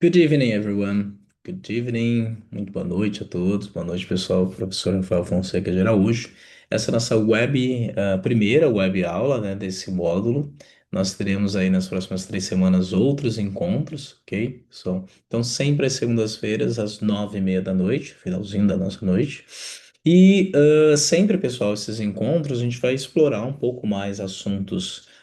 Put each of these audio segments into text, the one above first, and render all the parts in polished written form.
Good evening, everyone. Good evening. Muito boa noite a todos. Boa noite, pessoal. Professor Rafael Fonseca de Araújo. Essa é a nossa primeira web aula, né, desse módulo. Nós teremos aí nas próximas 3 semanas outros encontros, ok? Então, sempre às segundas-feiras, às 9h30 da noite, finalzinho da nossa noite. E sempre, pessoal, esses encontros a gente vai explorar um pouco mais assuntos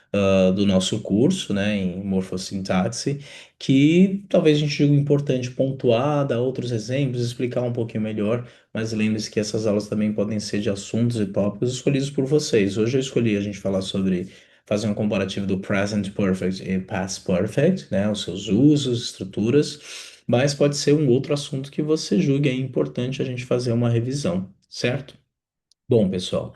do nosso curso, né, em morfossintaxe que talvez a gente julgue importante pontuar, dar outros exemplos, explicar um pouquinho melhor, mas lembre-se que essas aulas também podem ser de assuntos e tópicos escolhidos por vocês. Hoje eu escolhi a gente falar sobre fazer um comparativo do present perfect e past perfect, né, os seus usos, estruturas, mas pode ser um outro assunto que você julgue é importante a gente fazer uma revisão, certo? Bom, pessoal.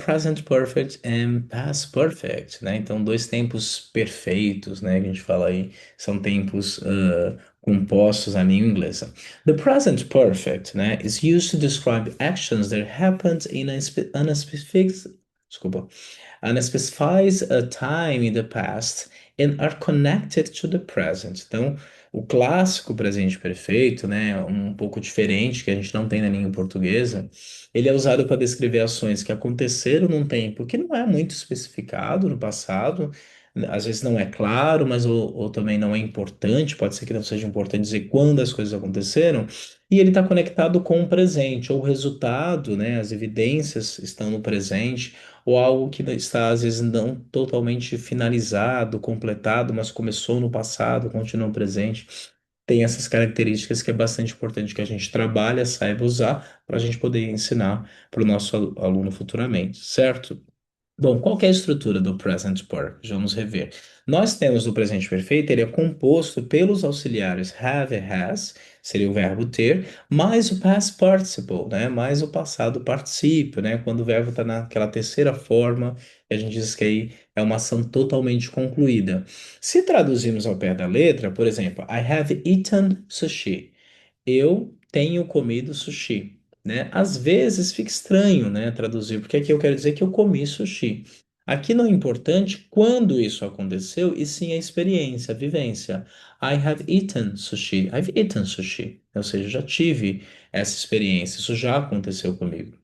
Present Perfect and Past Perfect, né? Então, dois tempos perfeitos, né? Que a gente fala aí, são tempos compostos ali em inglês. The Present Perfect, né? Is used to describe actions that happened in a specific, desculpa, and specifies a time in the past and are connected to the present. Então, o clássico presente perfeito, né? Um pouco diferente que a gente não tem na língua portuguesa. Ele é usado para descrever ações que aconteceram num tempo que não é muito especificado no passado, às vezes não é claro, mas ou também não é importante, pode ser que não seja importante dizer quando as coisas aconteceram, e ele está conectado com o presente, ou o resultado, né, as evidências estão no presente, ou algo que está às vezes não totalmente finalizado, completado, mas começou no passado, continua no presente. Tem essas características que é bastante importante que a gente trabalhe, saiba usar, para a gente poder ensinar para o nosso aluno futuramente, certo? Bom, qual que é a estrutura do present perfect? Vamos rever. Nós temos o presente perfeito, ele é composto pelos auxiliares have e has, seria o verbo ter, mais o past participle, né? Mais o passado particípio, né? Quando o verbo está naquela terceira forma, a gente diz que aí é uma ação totalmente concluída. Se traduzirmos ao pé da letra, por exemplo, I have eaten sushi. Eu tenho comido sushi, né? Às vezes fica estranho, né, traduzir, porque aqui eu quero dizer que eu comi sushi. Aqui não é importante quando isso aconteceu, e sim a experiência, a vivência. I have eaten sushi. I've eaten sushi. Ou seja, eu já tive essa experiência, isso já aconteceu comigo.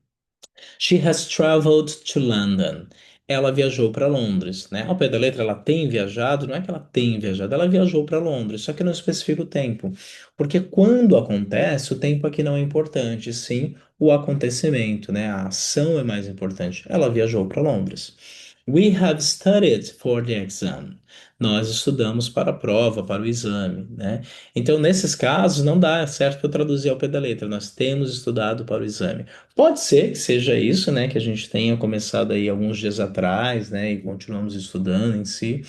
She has traveled to London. Ela viajou para Londres, né? Ao pé da letra, ela tem viajado, não é que ela tem viajado, ela viajou para Londres, só que não especifica o tempo. Porque quando acontece, o tempo aqui não é importante, sim o acontecimento, né? A ação é mais importante. Ela viajou para Londres. We have studied for the exam. Nós estudamos para a prova, para o exame, né? Então, nesses casos, não dá certo para eu traduzir ao pé da letra. Nós temos estudado para o exame. Pode ser que seja isso, né, que a gente tenha começado aí alguns dias atrás, né, e continuamos estudando em si,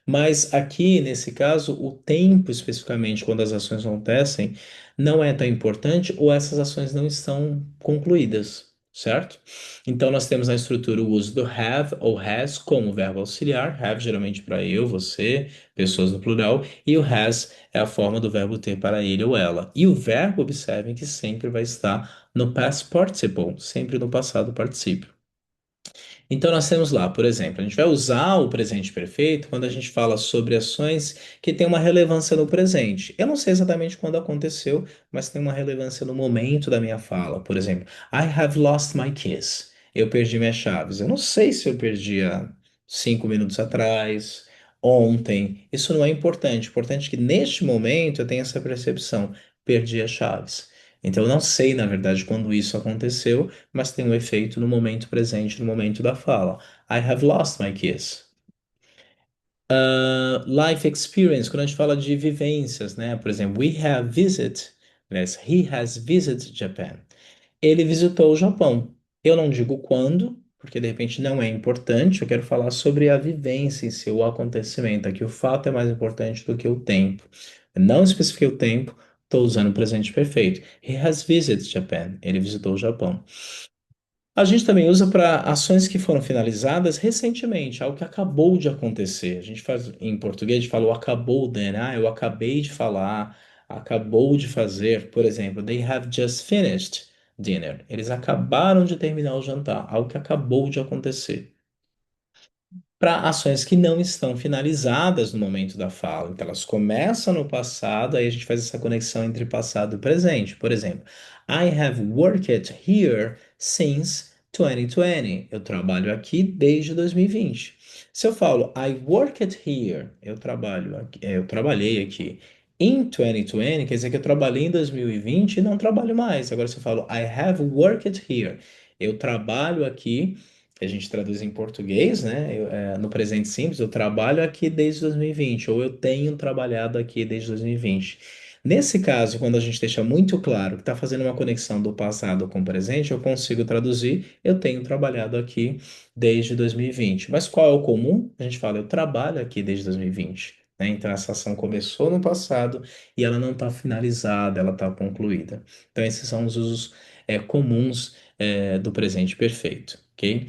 mas aqui, nesse caso, o tempo especificamente, quando as ações acontecem, não é tão importante ou essas ações não estão concluídas, certo? Então, nós temos na estrutura o uso do have ou has como verbo auxiliar, have geralmente para eu, você, pessoas no plural, e o has é a forma do verbo ter para ele ou ela. E o verbo, observem que sempre vai estar no past participle, sempre no passado particípio. Então, nós temos lá, por exemplo, a gente vai usar o presente perfeito quando a gente fala sobre ações que têm uma relevância no presente. Eu não sei exatamente quando aconteceu, mas tem uma relevância no momento da minha fala. Por exemplo, I have lost my keys. Eu perdi minhas chaves. Eu não sei se eu perdi há 5 minutos atrás, ontem. Isso não é importante. Importante é que neste momento eu tenha essa percepção. Perdi as chaves. Então, eu não sei, na verdade, quando isso aconteceu, mas tem um efeito no momento presente, no momento da fala. I have lost my keys. Life experience, quando a gente fala de vivências, né? Por exemplo, we have visited, aliás, he has visited Japan. Ele visitou o Japão. Eu não digo quando, porque de repente não é importante, eu quero falar sobre a vivência em si, o acontecimento. Aqui o fato é mais importante do que o tempo. Eu não especifiquei o tempo, estou usando o presente perfeito. He has visited Japan. Ele visitou o Japão. A gente também usa para ações que foram finalizadas recentemente, algo que acabou de acontecer. A gente faz em português, a gente fala o acabou de, né? Ah, eu acabei de falar, acabou de fazer. Por exemplo, they have just finished dinner. Eles acabaram de terminar o jantar, algo que acabou de acontecer. para ações que não estão finalizadas no momento da fala. Então, elas começam no passado, aí a gente faz essa conexão entre passado e presente. Por exemplo, I have worked here since 2020. Eu trabalho aqui desde 2020. Se eu falo I worked here, eu trabalho aqui, eu trabalhei aqui in 2020, quer dizer que eu trabalhei em 2020 e não trabalho mais. Agora, se eu falo I have worked here, eu trabalho aqui, que a gente traduz em português, né? No presente simples, eu trabalho aqui desde 2020, ou eu tenho trabalhado aqui desde 2020. Nesse caso, quando a gente deixa muito claro que está fazendo uma conexão do passado com o presente, eu consigo traduzir, eu tenho trabalhado aqui desde 2020. Mas qual é o comum? A gente fala, eu trabalho aqui desde 2020. Né? Então, essa ação começou no passado e ela não está finalizada, ela está concluída. Então, esses são os usos comuns do presente perfeito, ok?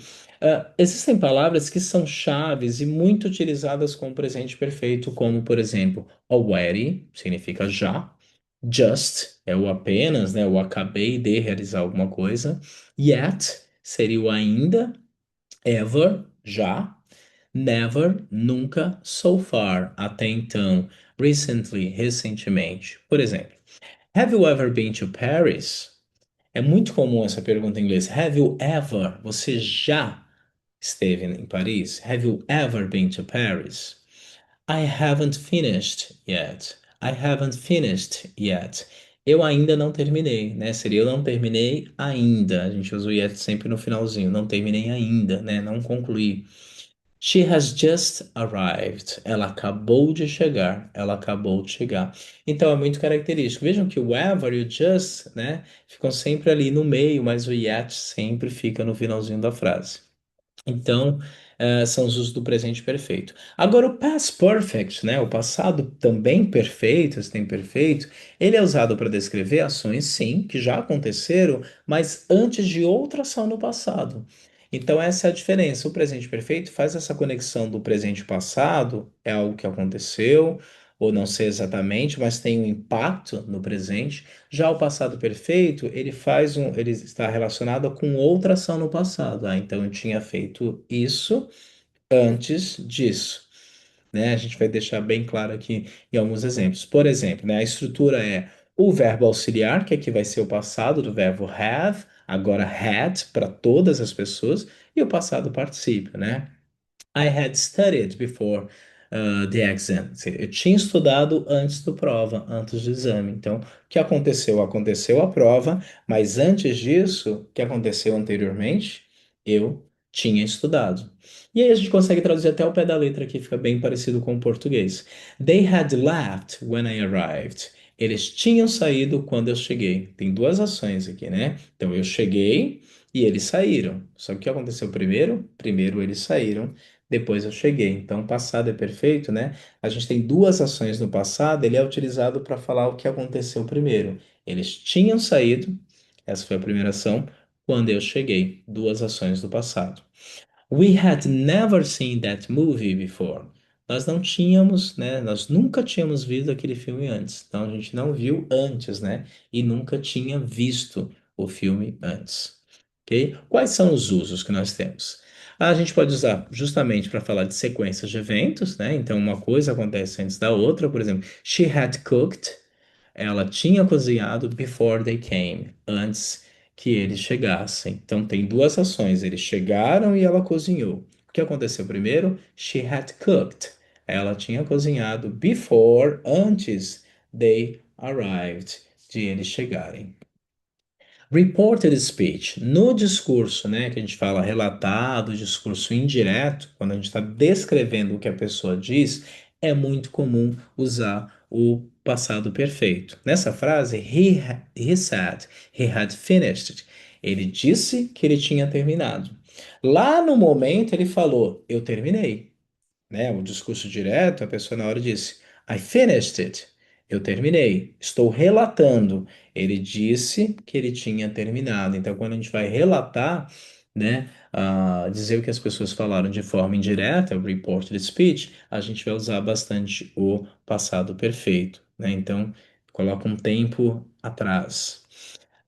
Existem palavras que são chaves e muito utilizadas com o presente perfeito, como, por exemplo, already, significa já. Just é o apenas, né? O acabei de realizar alguma coisa. Yet seria o ainda. Ever, já. Never, nunca. So far, até então. Recently, recentemente. Por exemplo, Have you ever been to Paris? É muito comum essa pergunta em inglês. Have you ever? Você já esteve em Paris? Have you ever been to Paris? I haven't finished yet. I haven't finished yet. Eu ainda não terminei, né? Seria eu não terminei ainda. A gente usa o yet sempre no finalzinho. Não terminei ainda, né? Não concluí. She has just arrived. Ela acabou de chegar. Ela acabou de chegar. Então é muito característico. Vejam que o ever e o just, né, ficam sempre ali no meio, mas o yet sempre fica no finalzinho da frase. Então, são os usos do presente perfeito. Agora, o past perfect, né, o passado também perfeito, esse tempo perfeito, ele é usado para descrever ações, sim, que já aconteceram, mas antes de outra ação no passado. Então, essa é a diferença. O presente perfeito faz essa conexão do presente e passado, é algo que aconteceu, ou não sei exatamente, mas tem um impacto no presente. Já o passado perfeito, ele está relacionado com outra ação no passado. Ah, então eu tinha feito isso antes disso, né? A gente vai deixar bem claro aqui em alguns exemplos. Por exemplo, né, a estrutura é o verbo auxiliar, que aqui vai ser o passado do verbo have, agora had para todas as pessoas, e o passado particípio, né? I had studied before the exam. Eu tinha estudado antes do prova, antes do exame. Então, o que aconteceu? Aconteceu a prova, mas antes disso, o que aconteceu anteriormente? Eu tinha estudado. E aí a gente consegue traduzir até o pé da letra aqui, fica bem parecido com o português. They had left when I arrived. Eles tinham saído quando eu cheguei. Tem duas ações aqui, né? Então, eu cheguei e eles saíram. Só que o que aconteceu primeiro? Primeiro eles saíram, depois eu cheguei. Então, o passado é perfeito, né? A gente tem duas ações no passado, ele é utilizado para falar o que aconteceu primeiro. Eles tinham saído, essa foi a primeira ação, quando eu cheguei. Duas ações do passado. We had never seen that movie before. Nós não tínhamos, né? Nós nunca tínhamos visto aquele filme antes. Então, a gente não viu antes, né? E nunca tinha visto o filme antes. Ok? Quais são os usos que nós temos? A gente pode usar justamente para falar de sequências de eventos, né? Então, uma coisa acontece antes da outra. Por exemplo, she had cooked. Ela tinha cozinhado before they came, antes que eles chegassem. Então, tem duas ações. Eles chegaram e ela cozinhou. O que aconteceu primeiro? She had cooked. Ela tinha cozinhado before, antes they arrived, de eles chegarem. Reported speech, no discurso, né, que a gente fala relatado, discurso indireto, quando a gente está descrevendo o que a pessoa diz, é muito comum usar o passado perfeito. Nessa frase, he said he had finished. Ele disse que ele tinha terminado. Lá no momento, ele falou, eu terminei, né? O discurso direto, a pessoa na hora disse, I finished it. Eu terminei. Estou relatando. Ele disse que ele tinha terminado. Então, quando a gente vai relatar, né, dizer o que as pessoas falaram de forma indireta, o reported speech, a gente vai usar bastante o passado perfeito, né? Então, coloca um tempo atrás.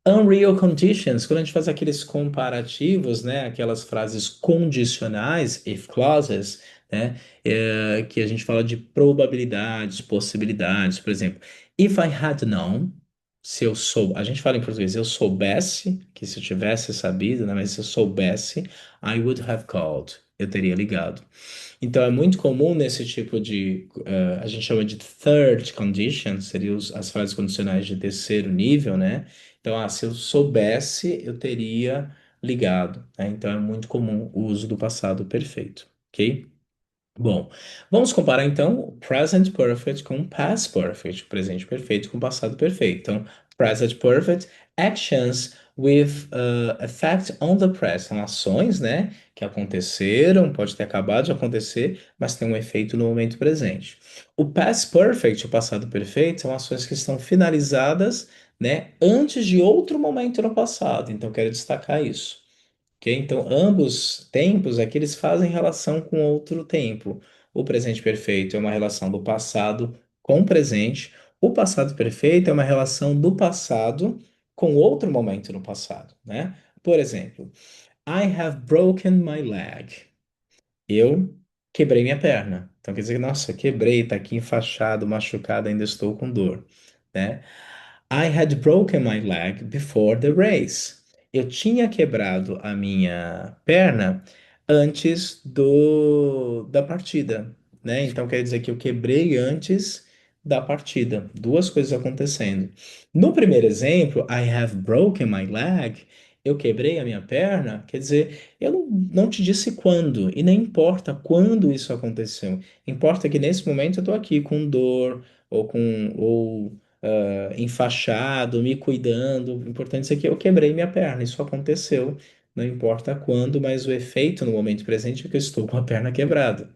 Unreal conditions, quando a gente faz aqueles comparativos, né, aquelas frases condicionais, if clauses, né? Que a gente fala de probabilidades, possibilidades, por exemplo. If I had known, se eu sou, a gente fala em português, eu soubesse, que se eu tivesse sabido, né? Mas se eu soubesse, I would have called. Eu teria ligado. Então é muito comum nesse tipo de, a gente chama de third condition, seriam as frases condicionais de terceiro nível, né? Então, se eu soubesse, eu teria ligado, né? Então é muito comum o uso do passado perfeito, ok? Bom, vamos comparar então o present perfect com o past perfect, o presente perfeito com o passado perfeito. Então, present perfect, actions with effect on the present, são ações, né, que aconteceram, pode ter acabado de acontecer, mas tem um efeito no momento presente. O past perfect, o passado perfeito, são ações que estão finalizadas, né, antes de outro momento no passado. Então, quero destacar isso. Ok? Então, ambos tempos aqui eles fazem relação com outro tempo. O presente perfeito é uma relação do passado com o presente. O passado perfeito é uma relação do passado com outro momento no passado, né? Por exemplo, I have broken my leg. Eu quebrei minha perna. Então quer dizer, nossa, quebrei, tá aqui enfaixado, machucado, ainda estou com dor, né? I had broken my leg before the race. Eu tinha quebrado a minha perna antes da partida, né? Então quer dizer que eu quebrei antes da partida. Duas coisas acontecendo. No primeiro exemplo, I have broken my leg. Eu quebrei a minha perna, quer dizer, eu não te disse quando, e nem importa quando isso aconteceu. Importa que nesse momento eu estou aqui com dor, ou enfaixado, me cuidando. O importante é que eu quebrei minha perna. Isso aconteceu. Não importa quando, mas o efeito no momento presente é que eu estou com a perna quebrada,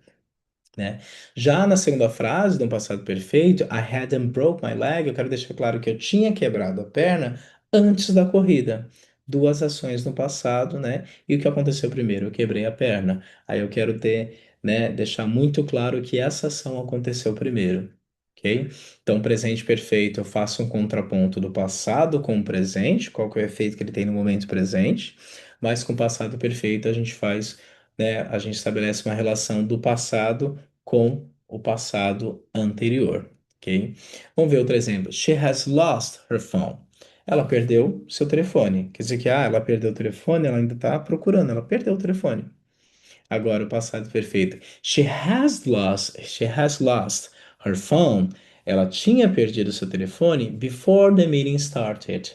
né? Já na segunda frase, do passado perfeito, I hadn't broke my leg, eu quero deixar claro que eu tinha quebrado a perna antes da corrida. Duas ações no passado, né? E o que aconteceu primeiro? Eu quebrei a perna. Aí eu quero ter, né, deixar muito claro que essa ação aconteceu primeiro, ok? Então, presente perfeito, eu faço um contraponto do passado com o presente, qual que é o efeito que ele tem no momento presente, mas com o passado perfeito a gente faz, né, a gente estabelece uma relação do passado com o passado anterior, ok? Vamos ver outro exemplo. She has lost her phone. Ela perdeu seu telefone. Quer dizer que, ela perdeu o telefone, ela ainda está procurando, ela perdeu o telefone. Agora, o passado perfeito. She has lost her phone. Ela tinha perdido seu telefone before the meeting started,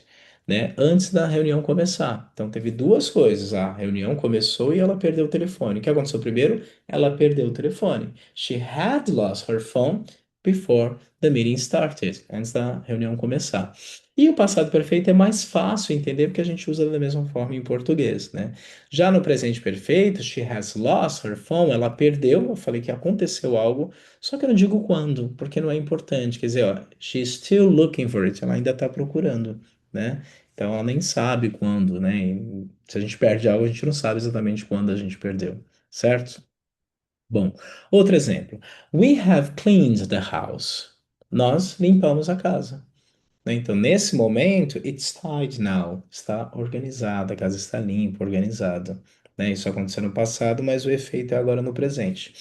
né? Antes da reunião começar. Então, teve duas coisas. A reunião começou e ela perdeu o telefone. O que aconteceu primeiro? Ela perdeu o telefone. She had lost her phone before the meeting started. Antes da reunião começar. E o passado perfeito é mais fácil entender porque a gente usa da mesma forma em português, né? Já no presente perfeito, she has lost her phone, ela perdeu, eu falei que aconteceu algo, só que eu não digo quando, porque não é importante. Quer dizer, ó, she's still looking for it, ela ainda está procurando, né? Então ela nem sabe quando, né? E se a gente perde algo, a gente não sabe exatamente quando a gente perdeu, certo? Bom, outro exemplo. We have cleaned the house. Nós limpamos a casa, né? Então, nesse momento, it's tidy now. Está organizada, a casa está limpa, organizada, né? Isso aconteceu no passado, mas o efeito é agora no presente.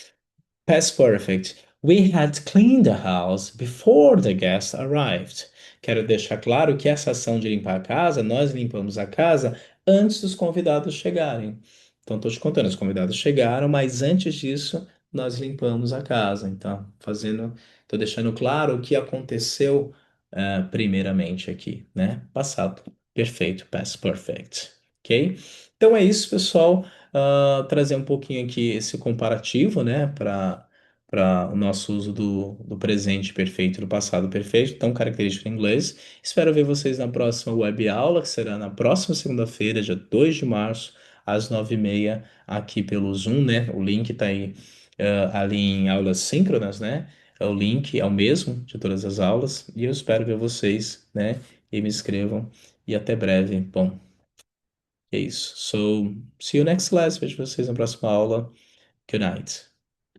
Past perfect. We had cleaned the house before the guests arrived. Quero deixar claro que essa ação de limpar a casa, nós limpamos a casa antes dos convidados chegarem. Então, estou te contando, os convidados chegaram, mas antes disso, nós limpamos a casa. Então, estou deixando claro o que aconteceu, primeiramente aqui, né? Passado perfeito, past perfect. Ok? Então é isso, pessoal, trazer um pouquinho aqui esse comparativo, né, para o nosso uso do presente perfeito e do passado perfeito, tão característico em inglês. Espero ver vocês na próxima web aula, que será na próxima segunda-feira, dia 2 de março, às 9h30, aqui pelo Zoom, né? O link está aí, ali em aulas síncronas, né? O link é o mesmo de todas as aulas, e eu espero ver vocês, né? E me inscrevam, e até breve. Bom, é isso. So, see you next class. Vejo vocês na próxima aula. Good night.